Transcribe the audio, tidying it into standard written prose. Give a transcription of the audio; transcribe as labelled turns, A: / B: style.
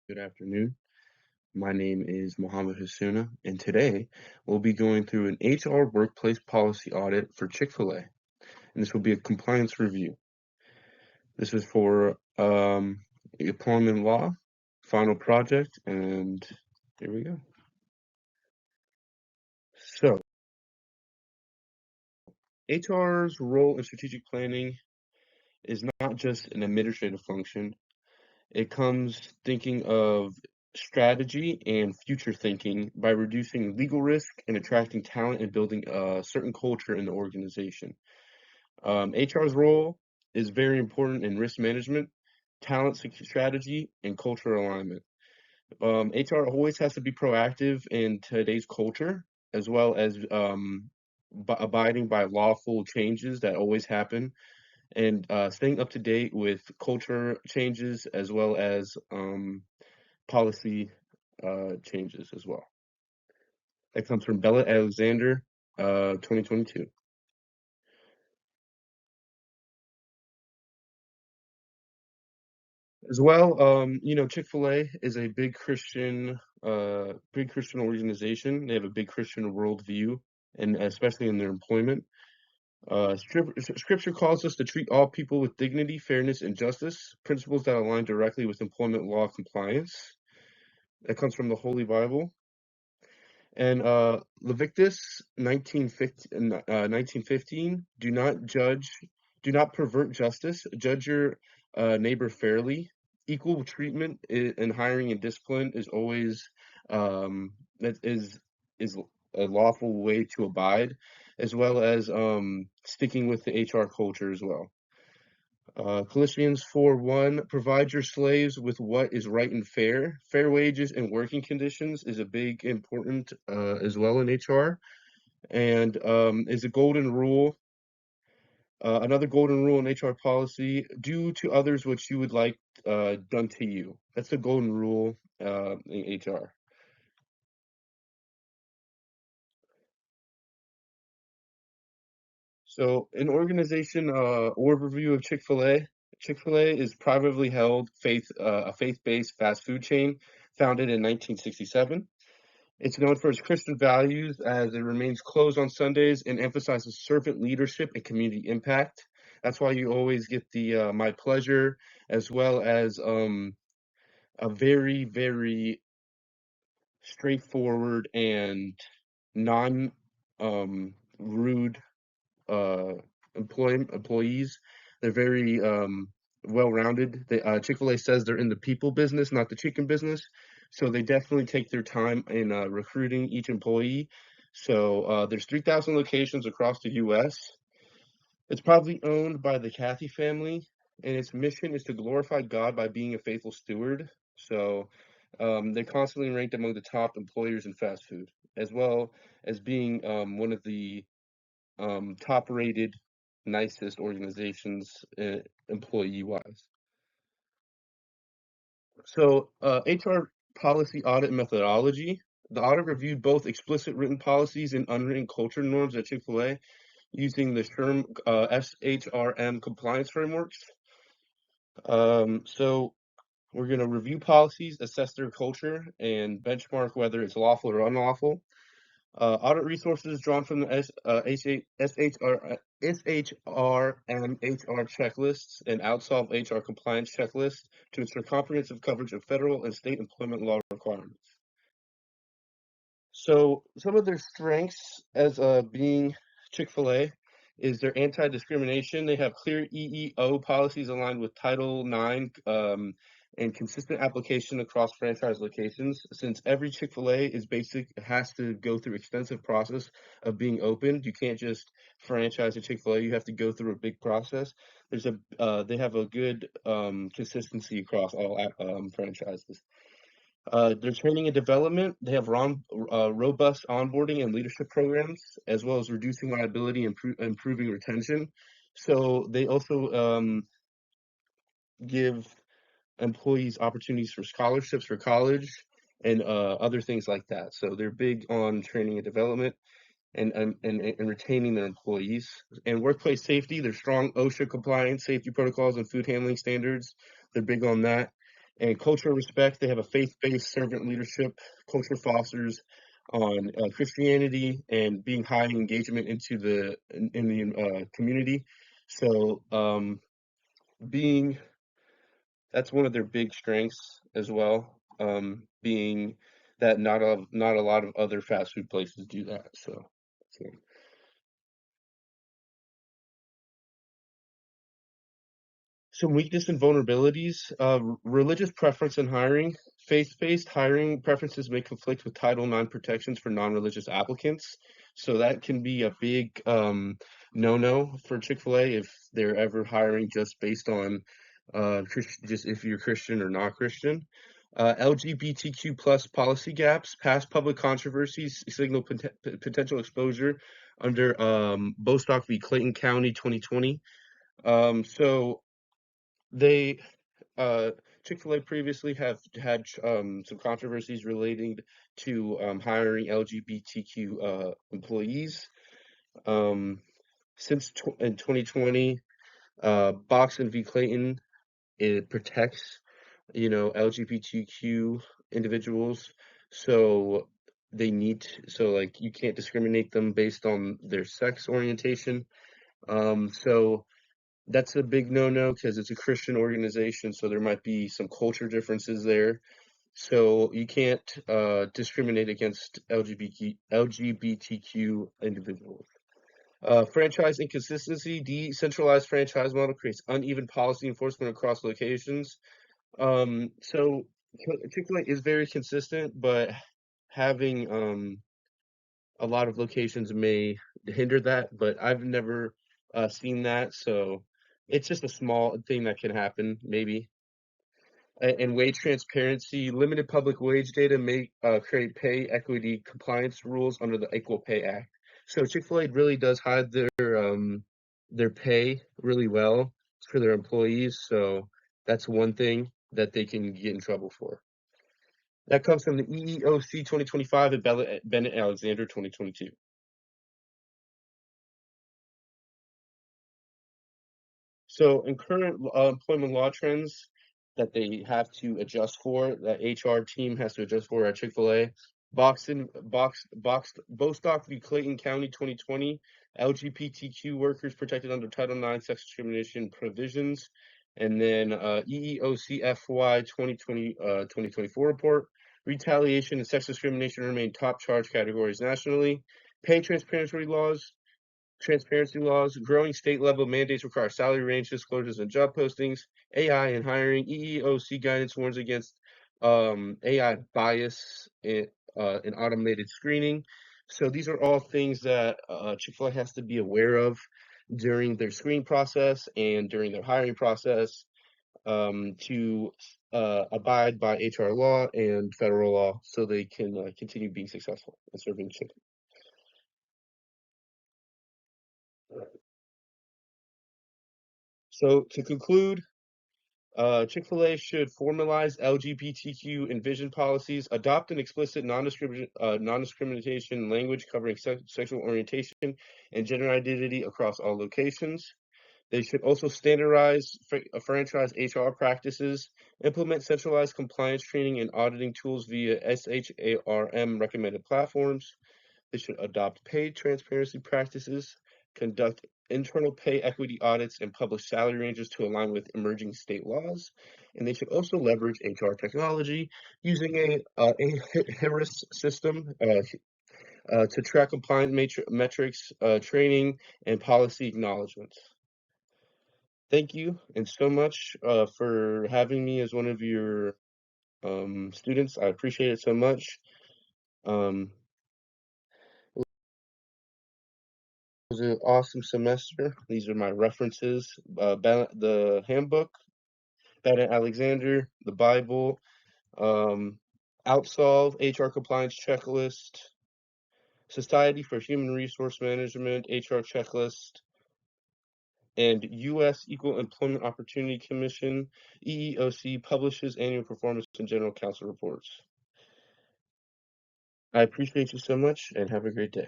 A: Good afternoon. My name is Mohammed Hasuna, and today we'll be going through an HR workplace policy audit for Chick-fil-A, and this will be a compliance review. This is for employment law, final project, and here we go. So, HR's role in strategic planning is not just an administrative function. It comes thinking of strategy and future thinking by reducing legal risk and attracting talent and building a certain culture in the organization. HR's role is very important in risk management, strategy, and cultural alignment. HR always has to be proactive in today's culture, as well as abiding by lawful changes that always happen and staying up to date with culture changes as well as policy changes as well. That comes from Bella Alexander, 2022. As well, Chick-fil-A is a big Christian organization. They have a big Christian worldview, and especially in their employment. Scripture calls us to treat all people with dignity, fairness, and justice, principles that align directly with employment law compliance. That comes from the Holy Bible. And Leviticus 19:15, do not pervert justice, judge your neighbor fairly. Equal treatment in hiring and discipline is always that is a lawful way to abide, as well as sticking with the HR culture as well. Colossians 4:1, provide your slaves with what is right and fair. Fair wages and working conditions is a big important as well in HR, and is a golden rule. Another golden rule in HR policy: do to others what you would like done to you. That's a golden rule in HR. So, an organization overview of Chick-fil-A. Chick-fil-A is privately held a faith-based fast food chain founded in 1967. It's known for its Christian values as it remains closed on Sundays and emphasizes servant leadership and community impact. That's why you always get the my pleasure, as well as a very, very straightforward and non rude uh, employees. They're very well-rounded. Chick-fil-A says they're in the people business, not the chicken business. So they definitely take their time in recruiting each employee. So there's 3,000 locations across the U.S. It's probably owned by the Cathy family, and its mission is to glorify God by being a faithful steward. So they're constantly ranked among the top employers in fast food, as well as being one of the top rated, nicest organizations employee wise. So, HR policy audit methodology. The audit reviewed both explicit written policies and unwritten culture norms at Chick-fil-A using the SHRM compliance frameworks. So we're going to review policies, assess their culture, and benchmark whether it's lawful or unlawful. Audit resources drawn from the SHRM HR checklists and Outsolve HR compliance checklist to ensure comprehensive coverage of federal and state employment law requirements. So some of their strengths as being Chick-fil-A is their anti-discrimination. They have clear EEO policies aligned with Title IX and consistent application across franchise locations. Since every Chick-fil-A has to go through extensive process of being opened. You can't just franchise a Chick-fil-A. You have to go through a big process. They have a good consistency across all franchises. Their training and development, they have robust onboarding and leadership programs, as well as reducing liability and improving retention. So they also give employees opportunities for scholarships for college and other things like that. So they're big on training and development and retaining their employees. And workplace safety, they're strong OSHA compliance, safety protocols, and food handling standards. They're big on that. And culture respect, they have a faith-based servant leadership. Culture fosters on Christianity and being high engagement into in the community. So being that's one of their big strengths as well. Being that not a lot of other fast food places do that. So some weakness and vulnerabilities, religious preference in hiring. Faith-based hiring preferences may conflict with Title IX protections for non-religious applicants. So that can be a big no-no for Chick-fil-A if they're ever hiring just based on just if you're Christian or not Christian. LGBTQ plus policy gaps, past public controversies signal potential exposure under Bostock v. Clayton County 2020. So they uh, Chick-fil-A previously have had some controversies relating to hiring LGBTQ employees. Um, in 2020, Boxon v. Clayton, it protects, LGBTQ individuals. So so like you can't discriminate them based on their sex orientation. So that's a big no-no because it's a Christian organization, so there might be some culture differences there. So you can't discriminate against LGBTQ individuals. Franchise inconsistency. Decentralized franchise model creates uneven policy enforcement across locations. So Chick-fil-A is very consistent, but having a lot of locations may hinder that, but I've never seen that, so it's just a small thing that can happen, maybe. And wage transparency, limited public wage data may create pay equity compliance rules under the Equal Pay Act. So Chick-fil-A really does hide their pay really well for their employees, so that's one thing that they can get in trouble for. That comes from the EEOC 2025 and Bennett Alexander 2022. So in current employment law trends that they have to adjust for, that HR team has to adjust for at Chick-fil-A, Bostock v. Clayton County 2020, LGBTQ workers protected under Title IX sex discrimination provisions, and then EEOC FY 2024 report, retaliation and sex discrimination remain top charge categories nationally, pay transparency laws, growing state level mandates require salary range disclosures and job postings, AI in hiring, EEOC guidance warns against AI bias in automated screening. So these are all things that Chick-fil-A has to be aware of during their screening process and during their hiring process to abide by HR law and federal law so they can continue being successful in serving chicken. So to conclude, Chick-fil-A should formalize LGBTQ and vision policies, adopt an explicit non-discrimination language covering sexual orientation and gender identity across all locations. They should also standardize franchise HR practices, implement centralized compliance training and auditing tools via SHARM recommended platforms. They should adopt pay transparency practices, conduct internal pay equity audits, and publish salary ranges to align with emerging state laws. And they should also leverage HR technology using a HIRIS system to track compliance metrics, training, and policy acknowledgments. Thank you and so much for having me as one of your students. I appreciate it so much. Um, was an awesome semester. These are my references: the handbook, Bennett Alexander, the Bible, Outsolve, HR compliance checklist, Society for Human Resource Management, HR checklist, and U.S. Equal Employment Opportunity Commission, EEOC, publishes annual performance and general counsel reports. I appreciate you so much and have a great day.